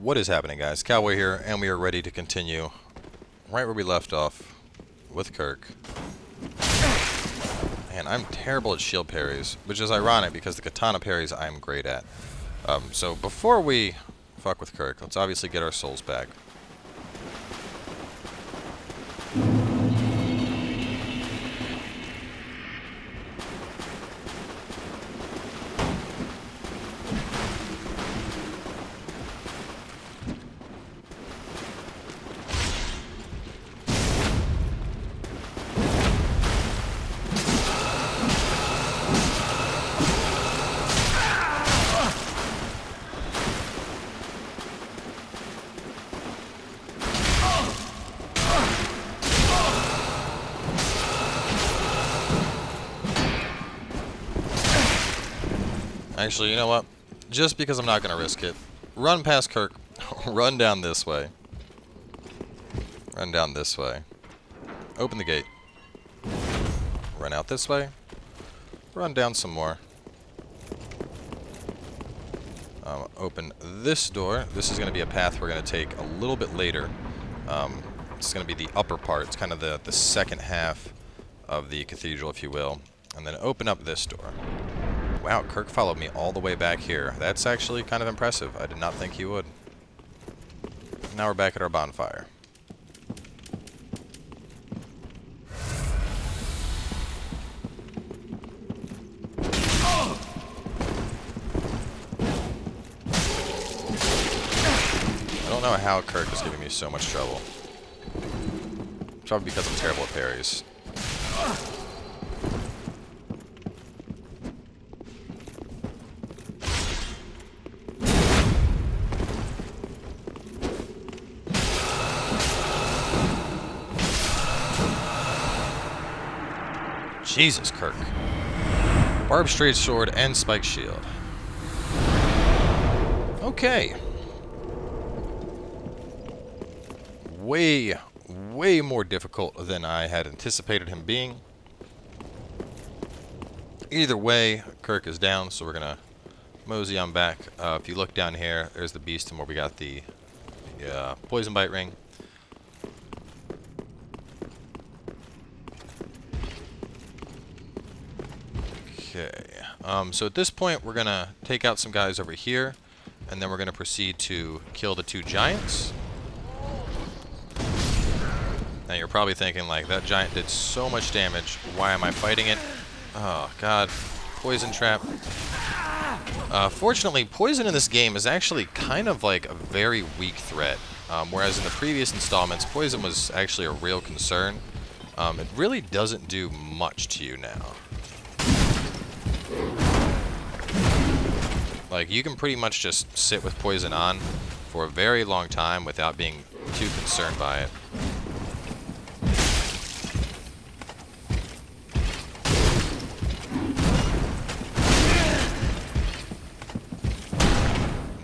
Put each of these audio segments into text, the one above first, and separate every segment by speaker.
Speaker 1: What is happening, guys? Cowboy here, and we are ready to continue right where we left off with Kirk. And I'm terrible at shield parries, which is ironic because the katana parries I'm great at. So before we fuck with Kirk, let's obviously get our souls back. Actually, you know what? Just because I'm not going to risk it, run past Kirk, run down this way. Run down this way. Open the gate. Run out this way. Run down some more. Open this door. This is going to be a path we're going to take a little bit later. It's going to be the upper part. It's kind of the second half of the cathedral, if you will. And then open up this door. Wow, Kirk followed me all the way back here. That's actually kind of impressive. I did not think he would. Now we're back at our bonfire. I don't know how Kirk is giving me so much trouble. Probably because I'm terrible at parries. Jesus, Kirk. Barbed straight sword and spiked shield. Okay. Way more difficult than I had anticipated him being. Either way, Kirk is down, so we're gonna mosey on back. If you look down here, there's the beast and where we got the poison bite ring. Okay, so at this point we're gonna take out some guys over here, and then we're gonna proceed to kill the two giants. Now you're probably thinking, like, that giant did so much damage, why am I fighting it? Oh god, poison trap. Fortunately, poison in this game is actually kind of like a very weak threat, whereas in the previous installments, poison was actually a real concern. It really doesn't do much to you now. Like, you can pretty much just sit with poison on for a very long time without being too concerned by it.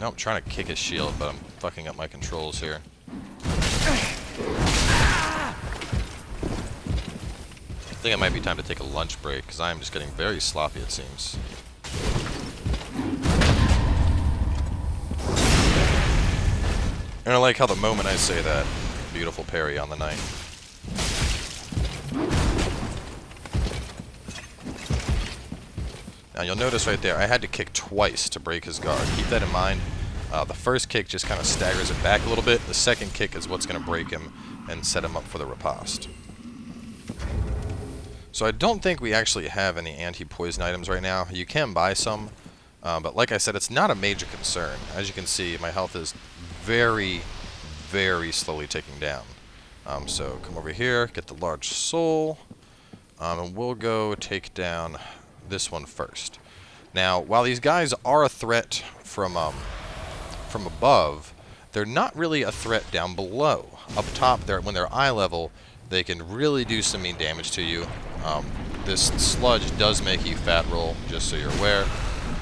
Speaker 1: No, I'm trying to kick his shield, but I'm fucking up my controls here. I think it might be time to take a lunch break, because I am just getting very sloppy, it seems. And I like how the moment I say that, beautiful parry on the knight. Now you'll notice right there, I had to kick twice to break his guard. Keep that in mind. The first kick just kind of staggers it back a little bit. The second kick is what's going to break him and set him up for the riposte. So I don't think we actually have any anti-poison items right now. You can buy some, but like I said, it's not a major concern. As you can see, my health is very slowly ticking down. So come over here, get the large soul, and we'll go take down this one first. Now, while these guys are a threat from above, they're not really a threat down below. Up top, when they're eye level, they can really do some mean damage to you. This sludge does make you fat roll, just so you're aware.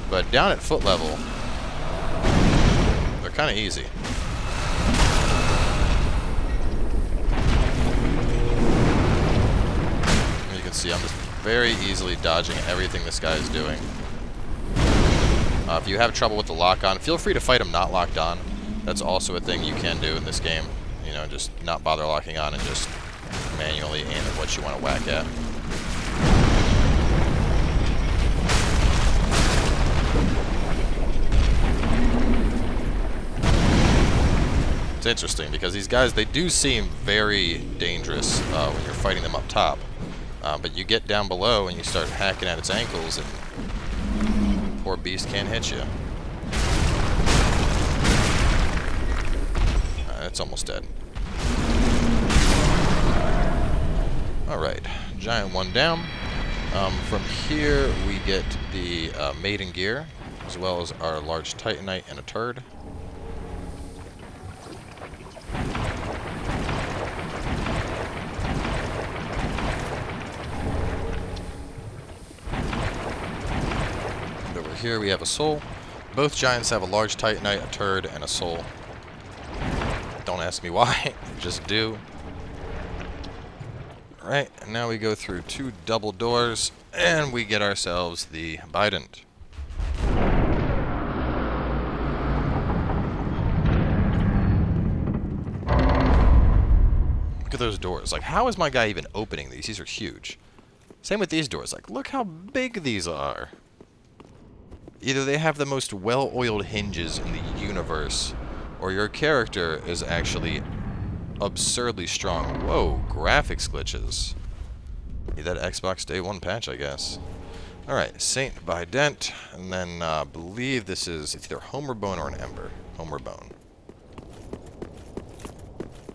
Speaker 1: But down at foot level, they're kind of easy. You can see I'm just very easily dodging everything this guy is doing. If you have trouble with the lock-on, feel free to fight him not locked on. That's also a thing you can do in this game. You know, just not bother locking on and just manually aim at what you want to whack at. It's interesting because these guys, they do seem very dangerous when you're fighting them up top. But you get down below and you start hacking at its ankles and poor beast can't hit you. It's almost dead. Alright, giant one down. From here we get the maiden gear, as well as our large titanite and a turd. And over here we have a soul. Both giants have a large titanite, a turd, and a soul. Don't ask me why, just do. Alright, and now we go through 2 double doors, and we get ourselves the Bident. Look at those doors. Like, how is my guy even opening these? These are huge. Same with these doors. Like, look how big these are. Either they have the most well-oiled hinges in the universe, or your character is actually absurdly strong. Whoa, graphics glitches. Need that Xbox Day 1 patch, I guess. Alright, Saint Bident, and then I believe this is, it's either Homer Bone or an Ember. Homer Bone.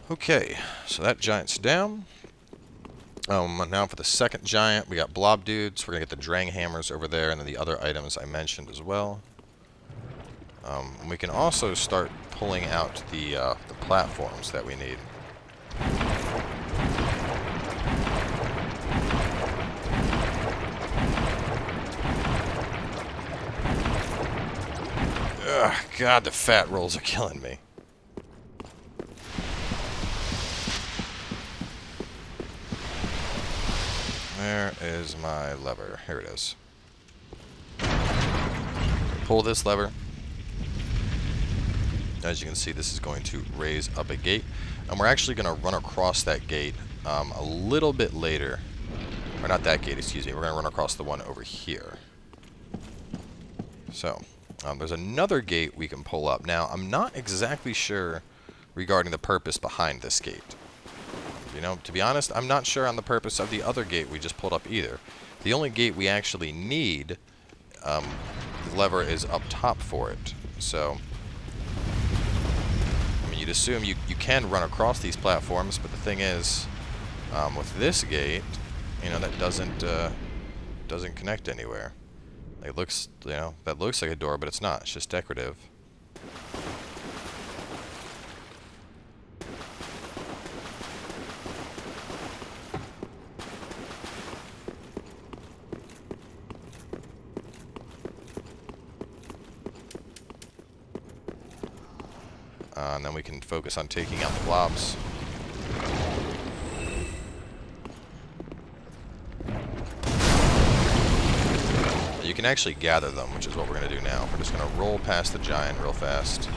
Speaker 1: Okay, so that giant's down. Now for the second giant, we got Blob Dudes. We're gonna get the Drang Hammers over there, and then the other items I mentioned as well. We can also start pulling out the platforms that we need. Ugh, God, the fat rolls are killing me. Where is my lever? Here it is. Pull this lever. As you can see, this is going to raise up a gate. And we're actually going to run across that gate a little bit later. Or not that gate, excuse me. We're going to run across the one over here. So, there's another gate we can pull up. Now, I'm not exactly sure regarding the purpose behind this gate. You know, to be honest, I'm not sure on the purpose of the other gate we just pulled up either. The only gate we actually need, the lever is up top for it. So, I mean, you'd assume you can run across these platforms, but the thing is, with this gate, you know, that doesn't connect anywhere. It looks, you know, that looks like a door, but it's not. It's just decorative. And then we can focus on taking out the blobs. You can actually gather them, which is what we're going to do now. We're just going to roll past the giant real fast.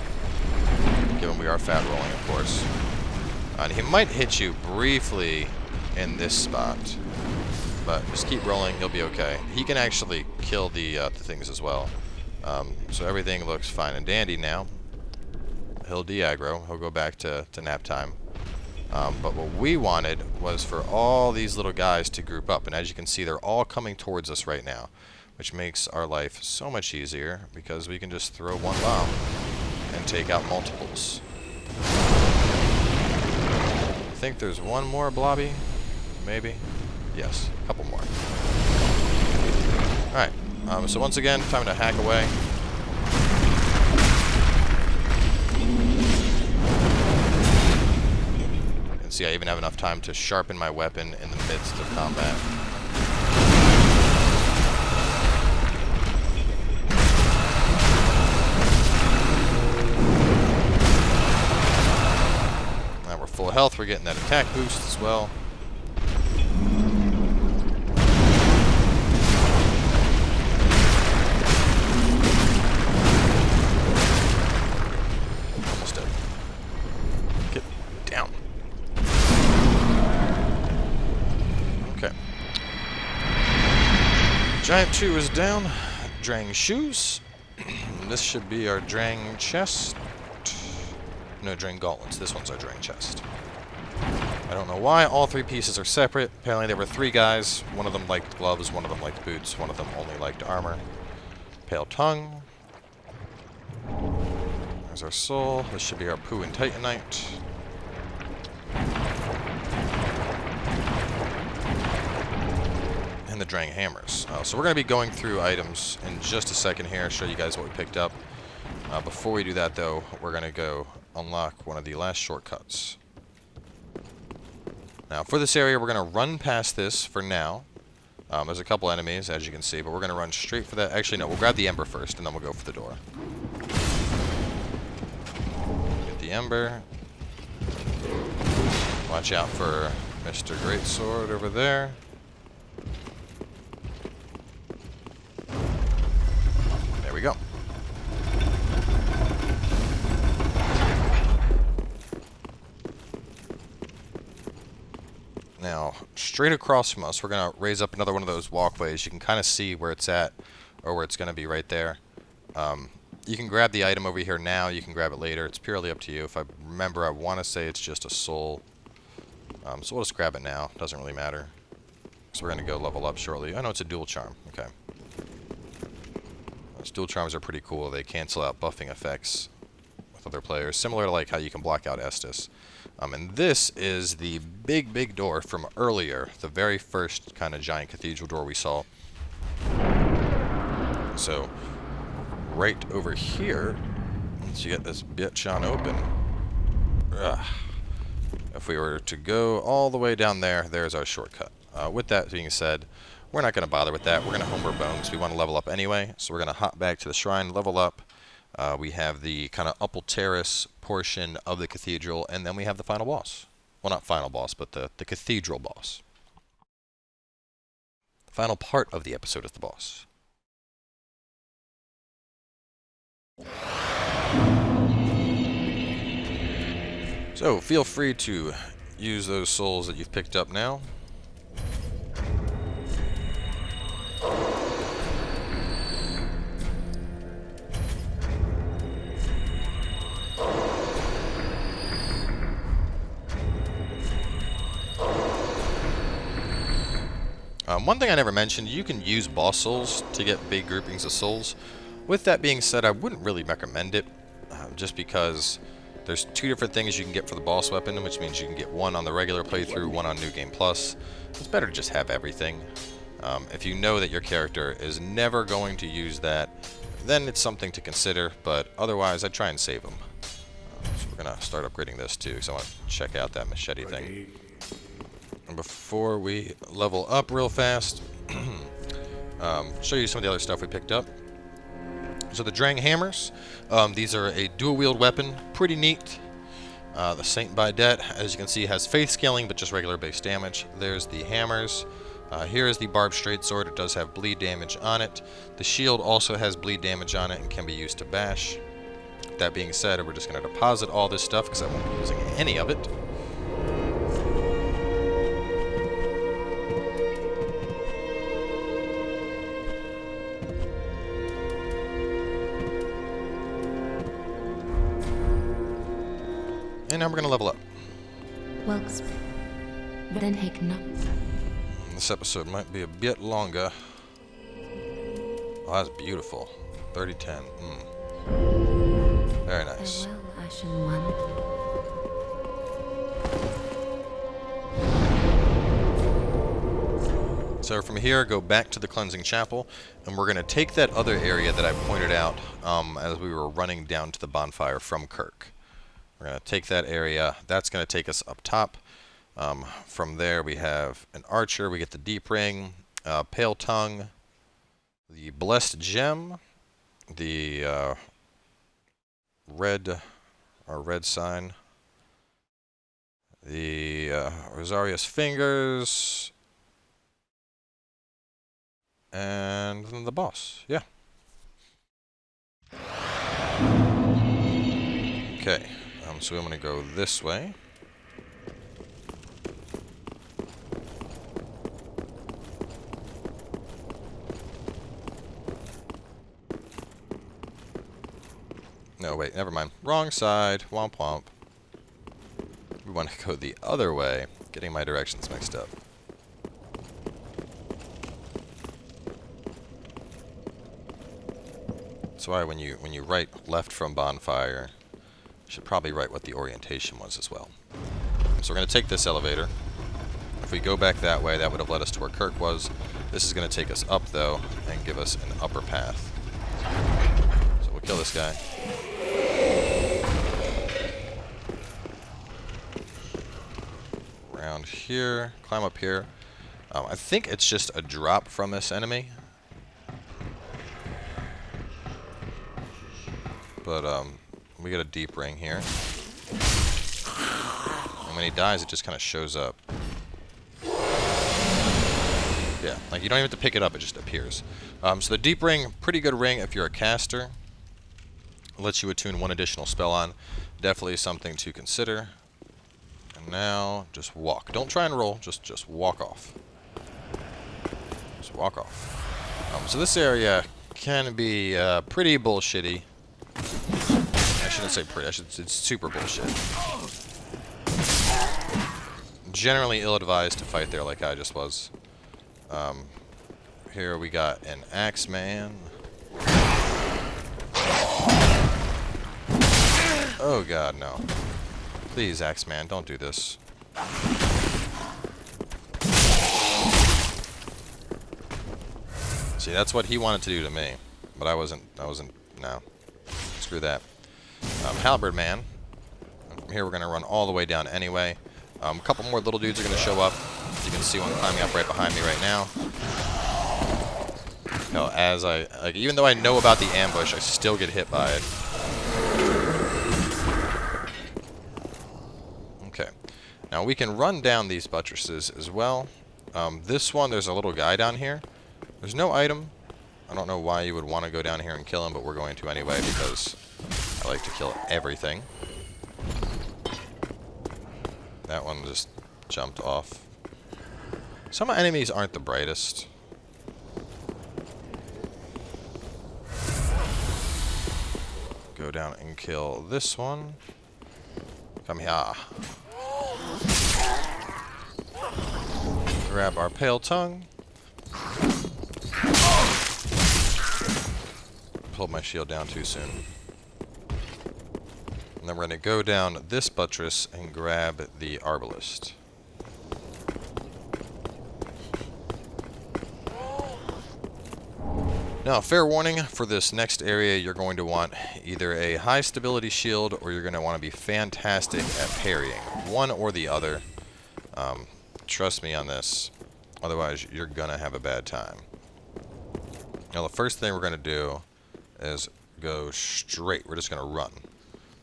Speaker 1: Given we are fat rolling, of course. And he might hit you briefly in this spot. But just keep rolling, you'll be okay. He can actually kill the things as well. So everything looks fine and dandy now. He'll de-aggro. He'll go back to nap time. But what we wanted was for all these little guys to group up. And as you can see, they're all coming towards us right now, which makes our life so much easier because we can just throw one bomb and take out multiples. I think there's one more blobby. Maybe? Yes, a couple more. Alright, so once again, time to hack away. You can see I even have enough time to sharpen my weapon in the midst of combat. Now we're full health, we're getting that attack boost as well. Almost dead. Giant 2 is down. Drang shoes. This should be our Drang chest. No, Drang gauntlets. This one's our Drang chest. I don't know why all 3 pieces are separate. Apparently there were 3 guys. One of them liked gloves, one of them liked boots, one of them only liked armor. Pale tongue. There's our soul. This should be our poo and titanite. And the Drang hammers. So we're going to be going through items in just a second here, show you guys what we picked up. Before we do that though, we're going to go unlock one of the last shortcuts. Now for this area we're going to run past this for now. There's a couple enemies as you can see, but we're going to run straight for that. Actually no, we'll grab the ember first and then we'll go for the door. Get the ember. Watch out for Mr. Greatsword over there. There we go. Now, straight across from us, we're going to raise up another one of those walkways. You can kind of see where it's at, or where it's going to be right there. You can grab the item over here now, you can grab it later. It's purely up to you. If I remember, I want to say it's just a soul. So we'll just grab it now. Doesn't really matter. So we're going to go level up shortly. I know it's a dual charm. Okay. Those dual charms are pretty cool. They cancel out buffing effects with other players, similar to like how you can block out Estus. And this is the big door from earlier, the very first kind of giant cathedral door we saw. So, right over here, once you get this bitch on open, if we were to go all the way down there, there's our shortcut. With that being said, we're not going to bother with that. We're going to homebrew bones. We want to level up anyway, so we're going to hop back to the shrine, level up. We have the kind of upper terrace portion of the cathedral, and then we have the final boss. Well, not final boss, but the cathedral boss. The final part of the episode is the boss. So, feel free to use those souls that you've picked up now. One thing I never mentioned, you can use boss souls to get big groupings of souls. With that being said, I wouldn't really recommend it, just because there's 2 different things you can get for the boss weapon, which means you can get one on the regular playthrough, one on New Game Plus. It's better to just have everything. If you know that your character is never going to use that, then it's something to consider, but otherwise I try and save them. So we're going to start upgrading this too, because I want to check out that machete thing. And before we level up real fast, show you some of the other stuff we picked up. So the Drang hammers, these are a dual-wield weapon, pretty neat. The Saint by Det, as you can see, has faith scaling, but just regular base damage. There's the hammers. Here is the barbed straight sword. It does have bleed damage on it. The shield also has bleed damage on it and can be used to bash. That being said, we're just going to deposit all this stuff because I won't be using any of it. And now we're going to level up. This episode might be a bit longer. Oh, that's beautiful. 3010. Very nice. So from here, go back to the cleansing chapel, and we're going to take that other area that I pointed out as we were running down to the bonfire from Kirk. We're going to take that area. That's going to take us up top. From there, we have an archer. We get the deep ring, pale tongue, the blessed gem, the red sign, the Rosarius fingers, and then the boss. Yeah. Okay. So I'm going to go this way. No, wait, never mind. Wrong side. Womp womp. We want to go the other way. Getting my directions mixed up. That's why when you write left from Bonfire, you should probably write what the orientation was as well. So we're going to take this elevator. If we go back that way, that would have led us to where Kirk was. This is going to take us up, though, and give us an upper path. So we'll kill this guy. Around here, climb up here. I think it's just a drop from this enemy. But we get a deep ring here. And when he dies, it just kind of shows up. Yeah, like you don't even have to pick it up, it just appears. So the deep ring, pretty good ring if you're a caster. It lets you attune one additional spell on. Definitely something to consider. And now, just walk. Don't try and roll, just walk off. Just walk off. So this area can be pretty bullshitty. I shouldn't say pretty, it's super bullshit. Generally ill-advised to fight there like I just was. Here we got an Axeman. Oh god, no. Please, Axeman, don't do this. See, that's what he wanted to do to me. But I wasn't, no. Screw that. Halberd Man. From here we're going to run all the way down anyway. A couple more little dudes are going to show up. You can see one climbing up right behind me right now. Hell, as even though I know about the ambush, I still get hit by it. Okay. Now we can run down these buttresses as well. This one, there's a little guy down here. There's no item. I don't know why you would want to go down here and kill him, but we're going to anyway because I like to kill everything. That one just jumped off. Some enemies aren't the brightest. Go down and kill this one. Come here. Grab our pale tongue. Pulled my shield down too soon. And then we're going to go down this buttress and grab the arbalist. Now, fair warning, for this next area, you're going to want either a high stability shield or you're going to want to be fantastic at parrying. One or the other. Trust me on this. Otherwise, you're going to have a bad time. Now, the first thing we're going to do is go straight. We're just going to run.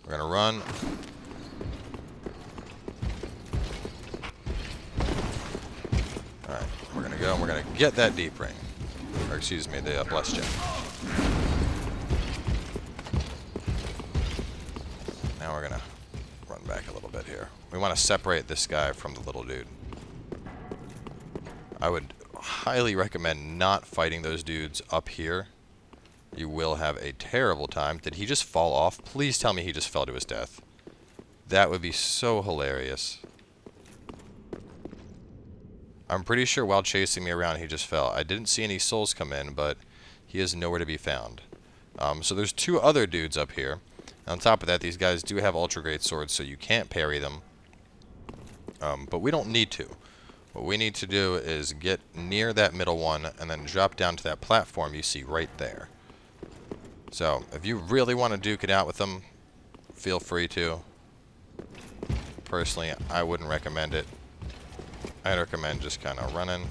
Speaker 1: We're going to run. Alright, we're going to go and we're going to get that deep ring. Or excuse me, the blessed gem. Now we're going to run back a little bit here. We want to separate this guy from the little dude. I would highly recommend not fighting those dudes up here. You will have a terrible time. Did he just fall off? Please tell me he just fell to his death. That would be so hilarious. I'm pretty sure while chasing me around he just fell. I didn't see any souls come in, but he is nowhere to be found. So there's two other dudes up here. On top of that, these guys do have ultra great swords, so you can't parry them. But we don't need to. What we need to do is get near that middle one and then drop down to that platform you see right there. So, if you really want to duke it out with them, feel free to. Personally, I wouldn't recommend it. I'd recommend just kind of running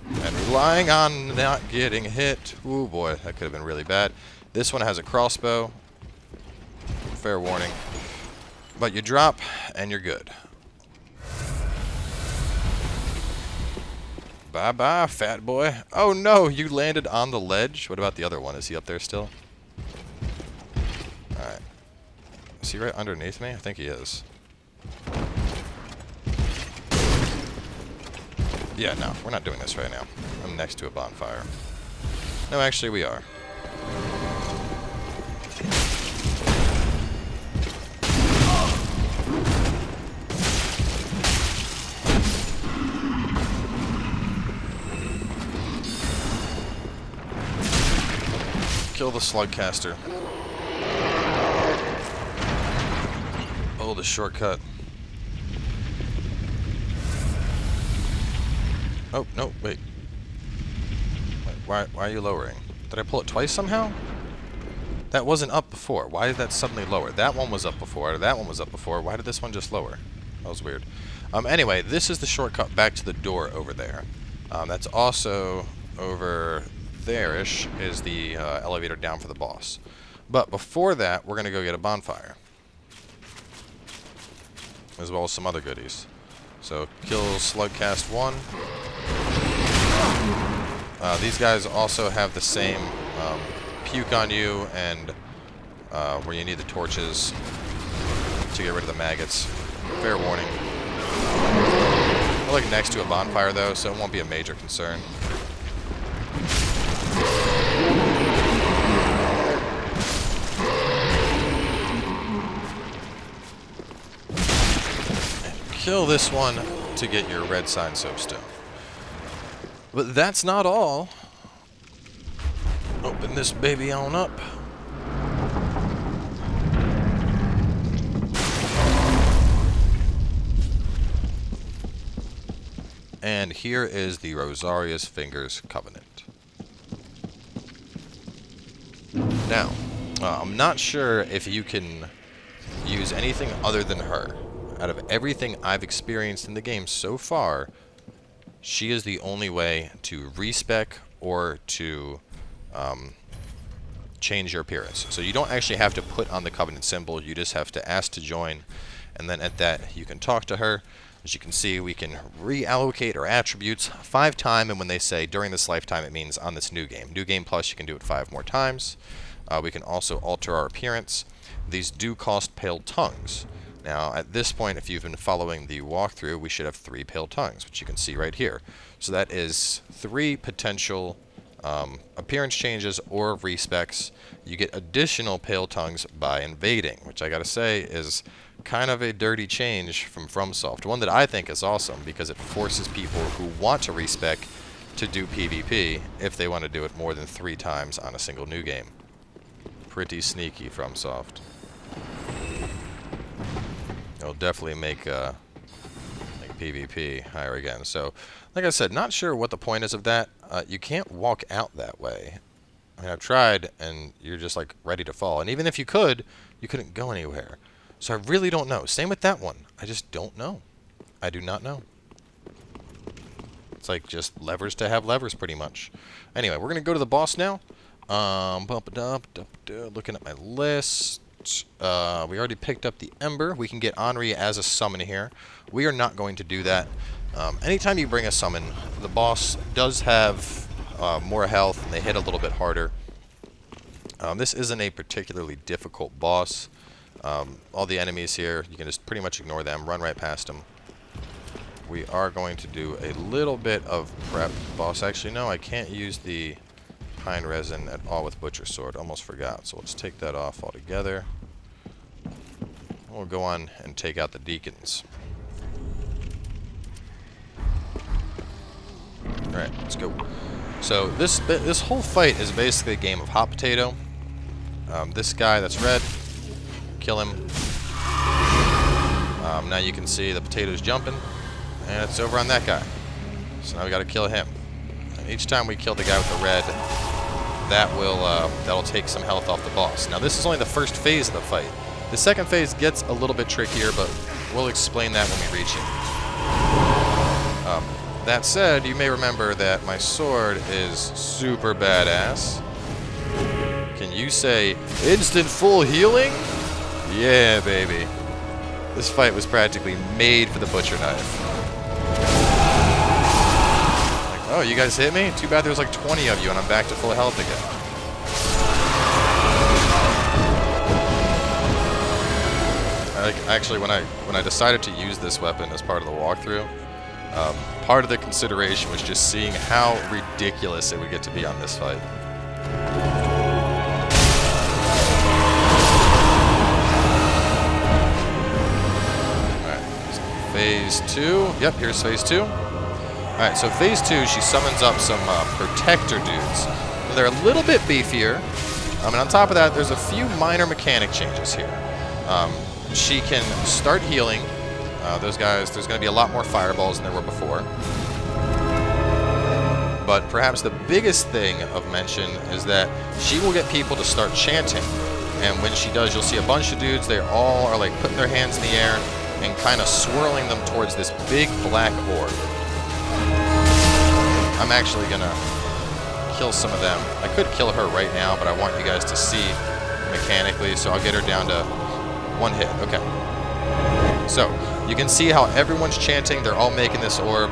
Speaker 1: and relying on not getting hit. Ooh boy, that could have been really bad. This one has a crossbow. Fair warning. But you drop and you're good. Bye-bye, fat boy. Oh no, you landed on the ledge. What about the other one? Is he up there still? Alright. Is he right underneath me? I think he is. Yeah, no, we're not doing this right now. I'm next to a bonfire. No, actually we are. Kill the slugcaster. Oh, the shortcut. Oh, no, wait. Why are you lowering? Did I pull it twice somehow? That wasn't up before. Why did that suddenly lower? That one was up before. That one was up before. Why did this one just lower? That was weird. Anyway, this is the shortcut back to the door over there. That's also over there-ish is the elevator down for the boss. But before that, we're going to go get a bonfire. As well as some other goodies. So, kill Slugcast 1. These guys also have the same puke on you and where you need the torches to get rid of the maggots. Fair warning. We're like next to a bonfire though, so it won't be a major concern. And kill this one to get your red sign soapstone. But that's not all. Open this baby on up. And here is the Rosaria's Fingers Covenant. Now, I'm not sure if you can use anything other than her. Out of everything I've experienced in the game so far, she is the only way to respec or to change your appearance. So you don't actually have to put on the Covenant symbol, you just have to ask to join, and then at that you can talk to her. As you can see, we can reallocate our attributes 5 times, and when they say during this lifetime, it means on this new game. New Game Plus, you can do it 5 more times. We can also alter our appearance. These do cost pale tongues. Now, at this point, if you've been following the walkthrough, we should have 3 pale tongues, which you can see right here. So that is 3 potential appearance changes or respecs. You get additional pale tongues by invading, which I gotta say is kind of a dirty change from FromSoft. One that I think is awesome because it forces people who want to respec to do PvP if they want to do it more than 3 times on a single new game. Pretty sneaky, FromSoft. It'll definitely make PvP higher again. So, like I said, not sure what the point is of that. You can't walk out that way. I mean, I've tried, and you're just like ready to fall. And even if you could, you couldn't go anywhere. So I really don't know. Same with that one. I just don't know. I do not know. It's like just levers to have levers, pretty much. Anyway, we're gonna go to the boss now. Looking at my list. We already picked up the Ember. We can get Henri as a summon here. We are not going to do that. Anytime you bring a summon, the boss does have more health and they hit a little bit harder. This isn't a particularly difficult boss. All the enemies here, you can just pretty much ignore them, run right past them. We are going to do a little bit of prep. Boss, actually, no, I can't use the pine resin at all with Butcher Sword. Almost forgot. So let's take that off altogether. We'll go on and take out the Deacons. Alright, let's go. So this whole fight is basically a game of hot potato. This guy that's red, kill him. Now you can see the potato's jumping, and it's over on that guy. So now we got to kill him. And each time we kill the guy with the red, that'll take some health off the boss. Now this is only the first phase of the fight. The second phase gets a little bit trickier, but we'll explain that when we reach it. That said, you may remember that my sword is super badass. Can you say instant full healing? Yeah, baby. This fight was practically made for the butcher knife. Like, oh, you guys hit me? Too bad there was like 20 of you and I'm back to full health again. Actually, when I decided to use this weapon as part of the walkthrough, part of the consideration was just seeing how ridiculous it would get to be on this fight. Alright, so phase 2. Yep, here's phase 2. Alright, so phase 2, she summons up some protector dudes. Now, they're a little bit beefier, And on top of that, there's a few minor mechanic changes here. She can start healing. Those guys, there's going to be a lot more fireballs than there were before. But perhaps the biggest thing of mention is that she will get people to start chanting. And when she does, you'll see a bunch of dudes. They all are like putting their hands in the air and kind of swirling them towards this big black orb. I'm actually going to kill some of them. I could kill her right now, but I want you guys to see mechanically, so I'll get her down to 1 hit. Okay. So, you can see how everyone's chanting. They're all making this orb.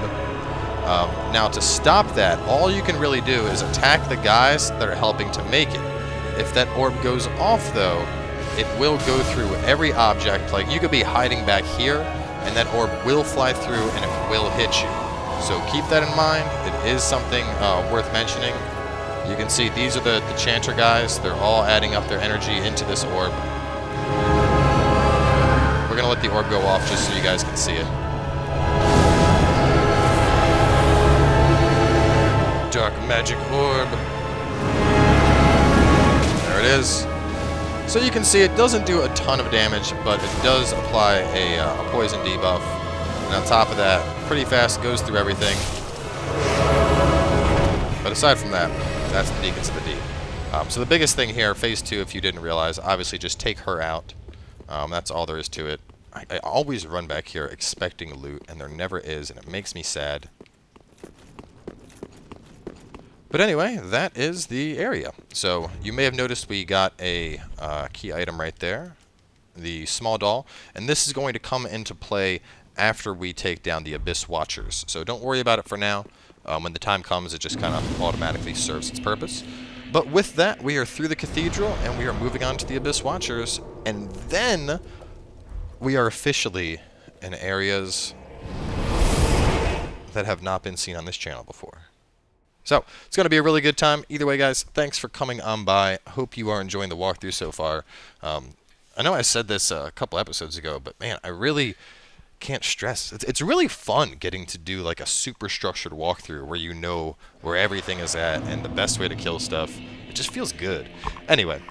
Speaker 1: Now, to stop that, all you can really do is attack the guys that are helping to make it. If that orb goes off, though, it will go through every object. Like, you could be hiding back here, and that orb will fly through, and it will hit you. So keep that in mind. It is something worth mentioning. You can see these are the chanter guys. They're all adding up their energy into this orb. We're going to let the orb go off just so you guys can see it. Dark magic orb. There it is. So you can see it doesn't do a ton of damage, but it does apply a poison debuff. And on top of that, pretty fast, goes through everything. But aside from that, that's the Deacons of the Deep. So the biggest thing here, Phase 2, if you didn't realize, obviously just take her out. That's all there is to it. I always run back here expecting loot, and there never is, and it makes me sad. But anyway, that is the area. So you may have noticed we got a key item right there, the small doll, and this is going to come into play after we take down the Abyss Watchers. So don't worry about it for now. When the time comes, it just kind of automatically serves its purpose. But with that, we are through the Cathedral, and we are moving on to the Abyss Watchers, and then we are officially in areas that have not been seen on this channel before. So, it's going to be a really good time. Either way, guys, thanks for coming on by. Hope you are enjoying the walkthrough so far. I know I said this a couple episodes ago, but man, I really can't stress. It's really fun getting to do like a super structured walkthrough where you know where everything is at and the best way to kill stuff. It just feels good. Anyway,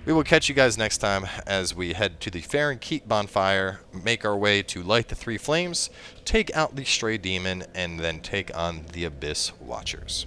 Speaker 1: we will catch you guys next time as we head to the Firelink bonfire, make our way to light the 3 flames, take out the stray demon, and then take on the Abyss Watchers.